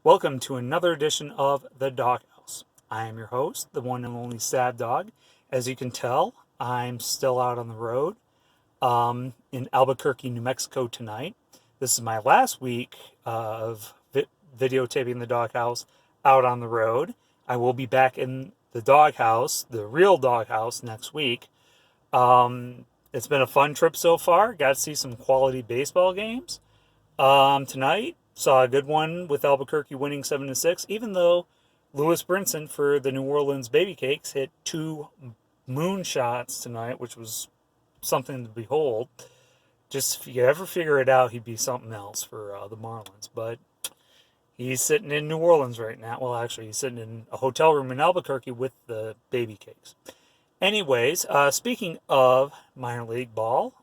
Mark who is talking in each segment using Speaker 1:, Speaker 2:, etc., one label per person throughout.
Speaker 1: Welcome to another edition of the DawgHouse. I am your host, the one and only Sad Dog. As you can tell, I'm still out on the road in Albuquerque, New Mexico tonight. This is my last week of videotaping the DawgHouse out on the road. I will be back in the DawgHouse, the real DawgHouse, next week. It's been a fun trip so far. Got to see some quality baseball games. Tonight, saw a good one with Albuquerque winning 7-6, even though Lewis Brinson for the New Orleans Baby Cakes hit two moonshots tonight, which was something to behold. Just if you ever figure it out, he'd be something else for the Marlins. But he's sitting in New Orleans right now. Well, actually, he's sitting in a hotel room in Albuquerque with the Baby Cakes. Anyways, speaking of minor league ball,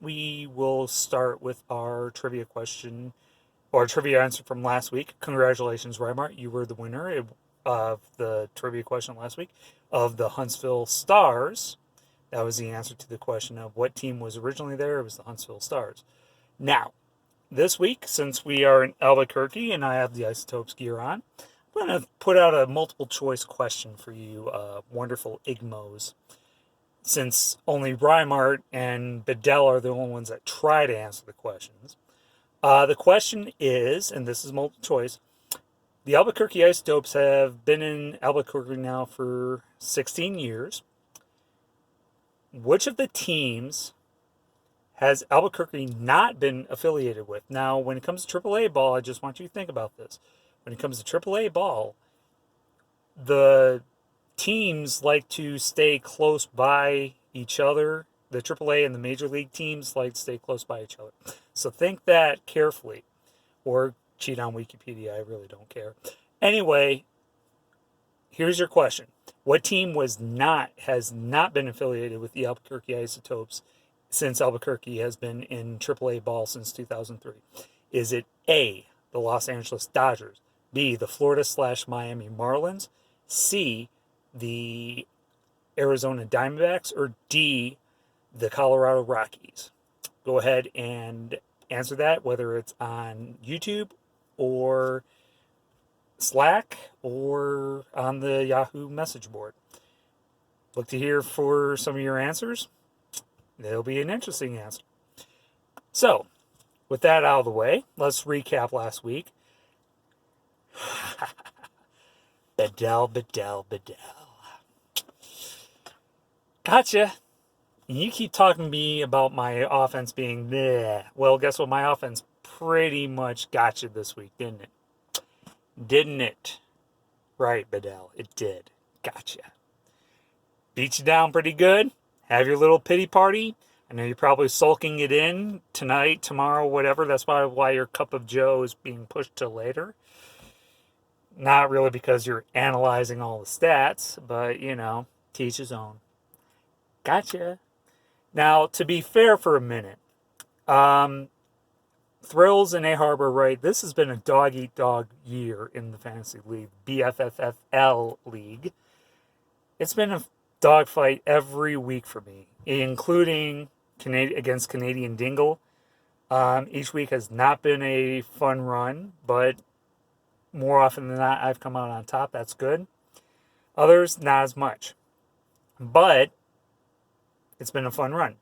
Speaker 1: we will start with our trivia question or trivia answer from last week. Congratulations, Rymart. You were the winner of the trivia question last week of the Huntsville Stars. That was the answer to the question of what team was originally there. It was the Huntsville Stars. Now, this week, since we are in Albuquerque and I have the Isotopes gear on, I'm going to put out a multiple choice question for you, wonderful Igmos. Since only Rymart and Baddell are the only ones that try to answer the questions. The question is, and this is multiple choice, the Albuquerque Isotopes have been in Albuquerque now for 16 years. Which of the teams has Albuquerque not been affiliated with? Now, when it comes to AAA ball, I just want you to think about this. When it comes to AAA ball, the teams like to stay close by each other. The AAA and the Major League teams like to stay close by each other. So think that carefully. Or cheat on Wikipedia. I really don't care. Anyway, here's your question. What team has not been affiliated with the Albuquerque Isotopes since Albuquerque has been in AAA ball since 2003? Is it A, the Los Angeles Dodgers, B, the Florida/Miami Marlins, C, the Arizona Diamondbacks, or D, the Colorado Rockies? Go ahead and answer that, whether it's on YouTube or Slack or on the Yahoo message board. Look to hear for some of your answers. It'll be an interesting answer. So, with that out of the way, let's recap last week. Baddell. Gotcha. You keep talking to me about my offense being bleh. Well, guess what? My offense pretty much got you this week, didn't it? Didn't it? Right, Baddell. It did. Gotcha. Beat you down pretty good. Have your little pity party. I know you're probably sulking it in tonight, tomorrow, whatever. That's why your cup of joe is being pushed till later. Not really because you're analyzing all the stats, but, teach his own. Gotcha. Now, to be fair for a minute, Thrills and A Harbor, right? This has been a dog-eat-dog year in the Fantasy League, BFFFL League. It's been a dogfight every week for me, including against Canadian Dingle. Each week has not been a fun run, but more often than not, I've come out on top. That's good. Others, not as much. But it's been a fun run.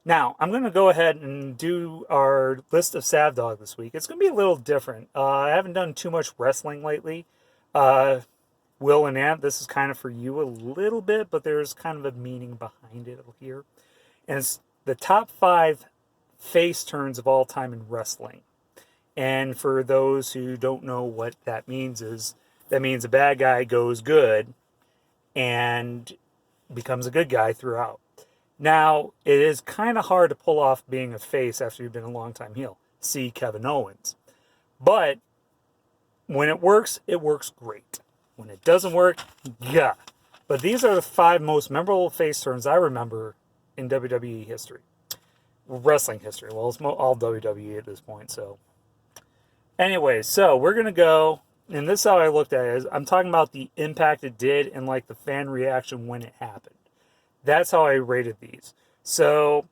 Speaker 1: Now, I'm going to go ahead and do our list of Sav Dog this week. It's going to be a little different. I haven't done too much wrestling lately. Will and Ant, this is kind of for you a little bit, but there's kind of a meaning behind it here. And it's the top 5 face turns of all time in wrestling. And for those who don't know what that means that means a bad guy goes good and becomes a good guy throughout. Now, it is kind of hard to pull off being a face after you've been a long time heel. See Kevin Owens. But when it works great. When it doesn't work, yeah. But these are the 5 most memorable face turns I remember in WWE history. Wrestling history. Well, it's all WWE at this point, so. Anyway, so we're going to go, and this is how I looked at it. I'm talking about the impact it did and like the fan reaction when it happened. That's how I rated these. So,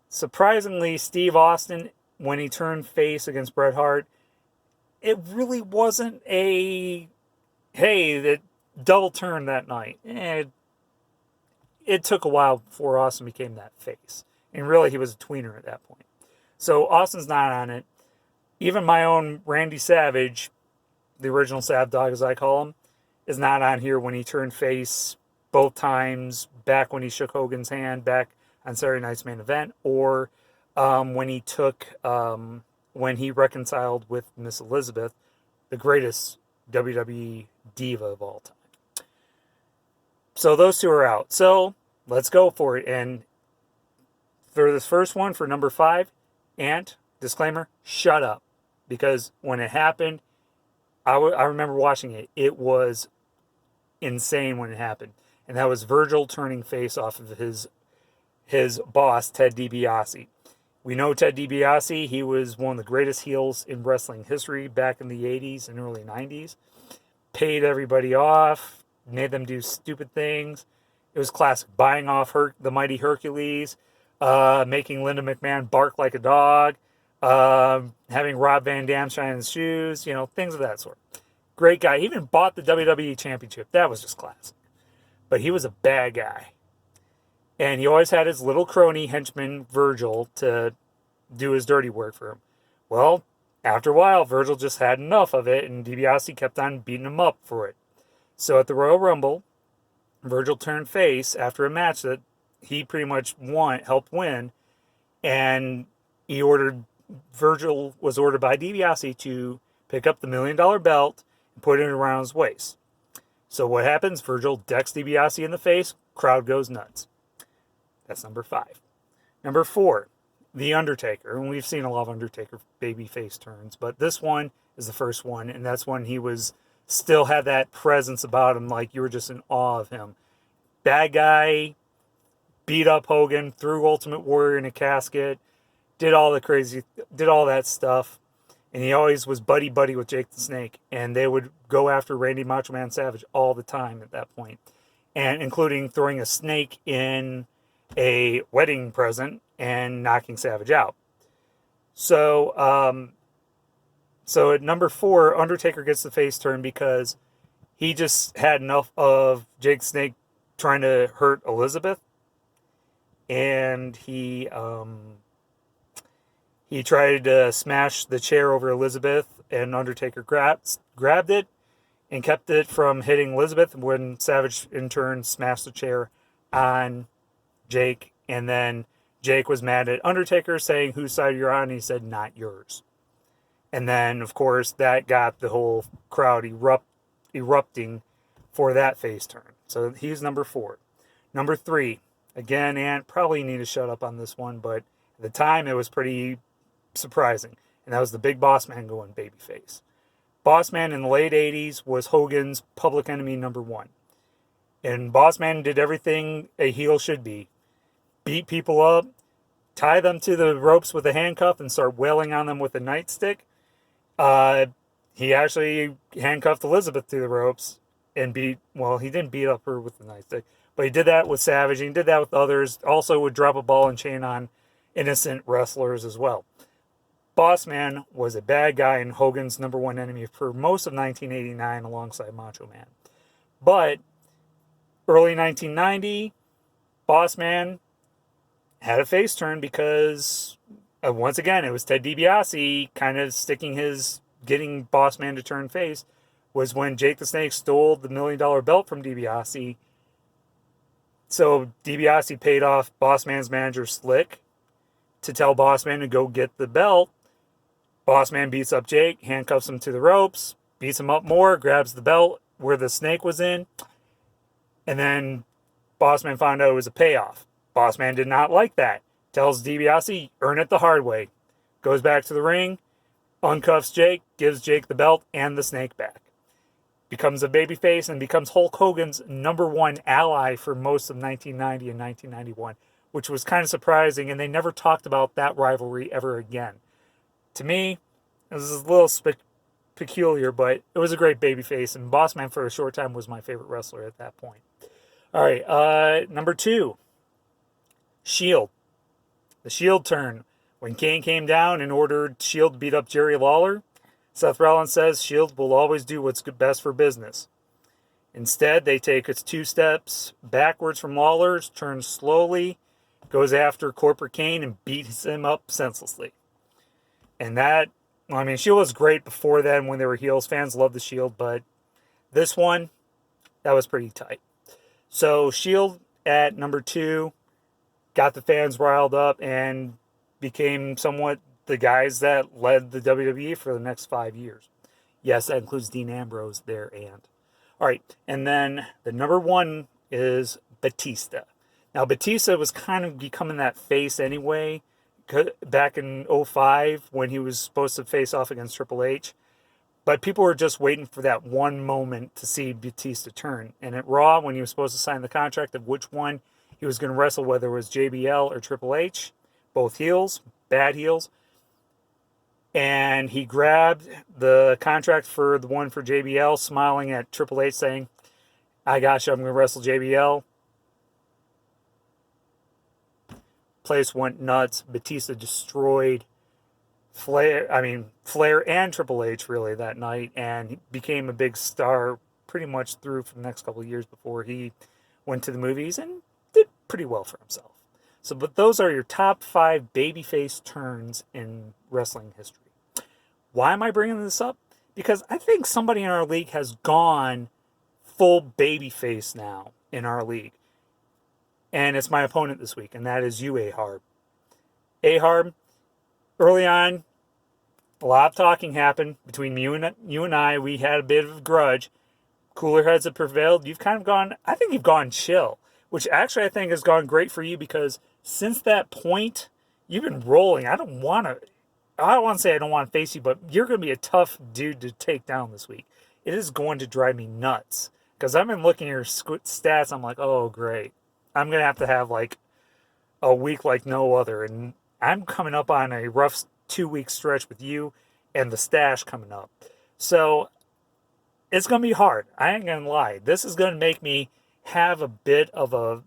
Speaker 1: surprisingly, Steve Austin, when he turned face against Bret Hart, it really wasn't a, hey, that double turn that night. It took a while before Austin became that face. And really, he was a tweener at that point. So Austin's not on it. Even my own Randy Savage, the original Sav Dog as I call him, is not on here when he turned face both times, back when he shook Hogan's hand, back on Saturday Night's Main Event, or when when he reconciled with Miss Elizabeth, the greatest WWE diva of all time. So those two are out. So let's go for it. And for this first one, for number 5, Ant, disclaimer, shut up. Because when it happened, I remember watching it. It was insane when it happened. And that was Virgil turning face off of his boss, Ted DiBiase. We know Ted DiBiase. He was one of the greatest heels in wrestling history back in the 80s and early 90s. Paid everybody off, made them do stupid things. It was classic. Buying off the mighty Hercules, making Linda McMahon bark like a dog, having Rob Van Dam shine his shoes, things of that sort. Great guy. He even bought the WWE Championship. That was just classic. But he was a bad guy. And he always had his little crony henchman, Virgil, to do his dirty work for him. Well, after a while, Virgil just had enough of it, and DiBiase kept on beating him up for it. So at the Royal Rumble, Virgil turned face after a match that he pretty much helped win, and Virgil was ordered by DiBiase to pick up the $1 million belt and put it around his waist. So what happens? Virgil decks DiBiase in the face, crowd goes nuts. That's number 5. Number 4, The Undertaker. And we've seen a lot of Undertaker babyface turns, but this one is the first one, and that's when he still had that presence about him, like you were just in awe of him. Bad guy, beat up Hogan, threw Ultimate Warrior in a casket, did all that stuff, and he always was buddy-buddy with Jake the Snake, and they would go after Randy Macho Man Savage all the time at that point, and including throwing a snake in a wedding present and knocking Savage out. So at number 4, Undertaker gets the face turn because he just had enough of Jake Snake trying to hurt Elizabeth, and he tried to smash the chair over Elizabeth, and Undertaker grabbed it and kept it from hitting Elizabeth when Savage in turn smashed the chair on Jake, and then Jake was mad at Undertaker, saying, "Whose side you're on?" And he said, "Not yours." And then, of course, that got the whole crowd erupting for that face turn. So he's number 4. Number 3, again, Ant, probably need to shut up on this one, but at the time it was pretty surprising, and that was the Big Boss Man going babyface. Boss Man in the late 80s was Hogan's public enemy number 1. And Boss Man did everything a heel should be. Beat people up, tie them to the ropes with a handcuff, and start wailing on them with a nightstick. He actually handcuffed Elizabeth to the ropes and he didn't beat up her with the nightstick, but he did that with Savage, and he did that with others. Also would drop a ball and chain on innocent wrestlers as well. Boss Man was a bad guy and Hogan's number 1 enemy for most of 1989 alongside Macho Man. But early 1990, Boss Man had a face turn because, once again, it was Ted DiBiase kind of getting Boss Man to turn face, was when Jake the Snake stole the $1 million belt from DiBiase. So DiBiase paid off Boss Man's manager Slick to tell Boss Man to go get the belt. Boss Man beats up Jake, handcuffs him to the ropes, beats him up more, grabs the belt where the snake was in, and then Boss Man found out it was a payoff. Boss Man did not like that. Tells DiBiase, earn it the hard way. Goes back to the ring, uncuffs Jake, gives Jake the belt and the snake back. Becomes a babyface and becomes Hulk Hogan's number 1 ally for most of 1990 and 1991, which was kind of surprising, and they never talked about that rivalry ever again. To me, it was a little peculiar, but it was a great babyface, and Boss Man for a short time was my favorite wrestler at that point. All right, number 2, Shield. The Shield turn. When Kane came down and ordered Shield to beat up Jerry Lawler, Seth Rollins says Shield will always do what's best for business. Instead, they take its 2 steps backwards from Lawler's, turns slowly, goes after Corporate Kane, and beats him up senselessly. And that, I mean, Shield was great before then when they were heels. Fans loved the Shield, but this one, that was pretty tight. So Shield at number 2 got the fans riled up and became somewhat the guys that led the WWE for the next 5 years. Yes, that includes Dean Ambrose there. And all right, and then the number 1 is Batista. Now, Batista was kind of becoming that face anyway back in 2005 when he was supposed to face off against Triple H. But people were just waiting for that one moment to see Batista turn. And at Raw, when he was supposed to sign the contract of which one he was going to wrestle, whether it was JBL or Triple H, both heels, bad heels. And he grabbed the contract for the one for JBL, smiling at Triple H, saying, I got you, I'm going to wrestle JBL. Place went nuts. Batista destroyed Flair and Triple H really that night, and he became a big star pretty much through for the next couple of years before he went to the movies and did pretty well for himself. So, but those are your top 5 babyface turns in wrestling history. Why am I bringing this up? Because I think somebody in our league has gone full babyface now in our league. And it's my opponent this week, and that is you, A-Harb. A-Harb, early on, a lot of talking happened between you and I. We had a bit of a grudge. Cooler heads have prevailed. You've kind of gone, I think you've gone chill, which actually I think has gone great for you because since that point, you've been rolling. I don't want to say I don't want to face you, but you're going to be a tough dude to take down this week. It is going to drive me nuts because I've been looking at your stats. I'm like, oh, great. I'm going to have like a week like no other. And I'm coming up on a rough 2-week stretch with you and the stash coming up. So it's going to be hard. I ain't going to lie. This is going to make me have a bit of a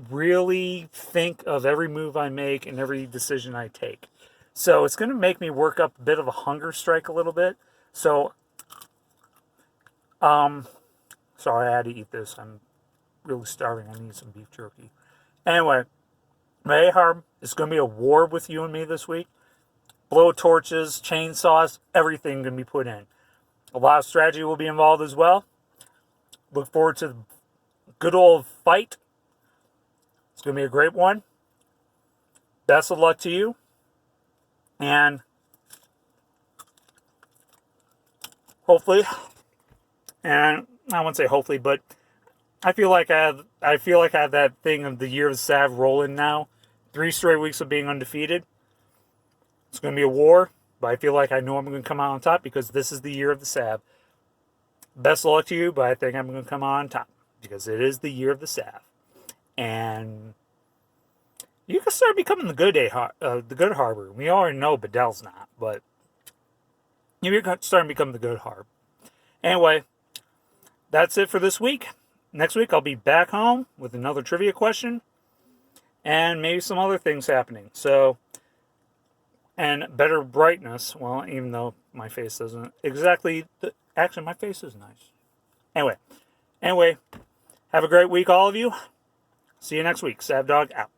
Speaker 1: really think of every move I make and every decision I take. So it's going to make me work up a bit of a hunger strike a little bit. So, sorry, I had to eat this. I'm really starving. I need some beef jerky. Anyway, A-Harb, it's going to be a war with you and me this week. Blow torches, chainsaws, everything going to be put in. A lot of strategy will be involved as well. Look forward to the good old fight. It's going to be a great one. Best of luck to you. And hopefully, and I won't say hopefully, but I feel like I have that thing of the year of the Sav rolling now. 3 straight weeks of being undefeated. It's going to be a war, but I feel like I know I'm going to come out on top because this is the year of the Sav. Best of luck to you, but I think I'm going to come out on top because it is the year of the Sav. And you can start becoming the good Harbor. We already know Baddell's not, but you're starting to become the good Harb. Anyway, that's it for this week. Next week, I'll be back home with another trivia question and maybe some other things happening. So, and better brightness. Well, even though my face doesn't exactly... Actually, my face is nice. Anyway, have a great week, all of you. See you next week. Savdog out.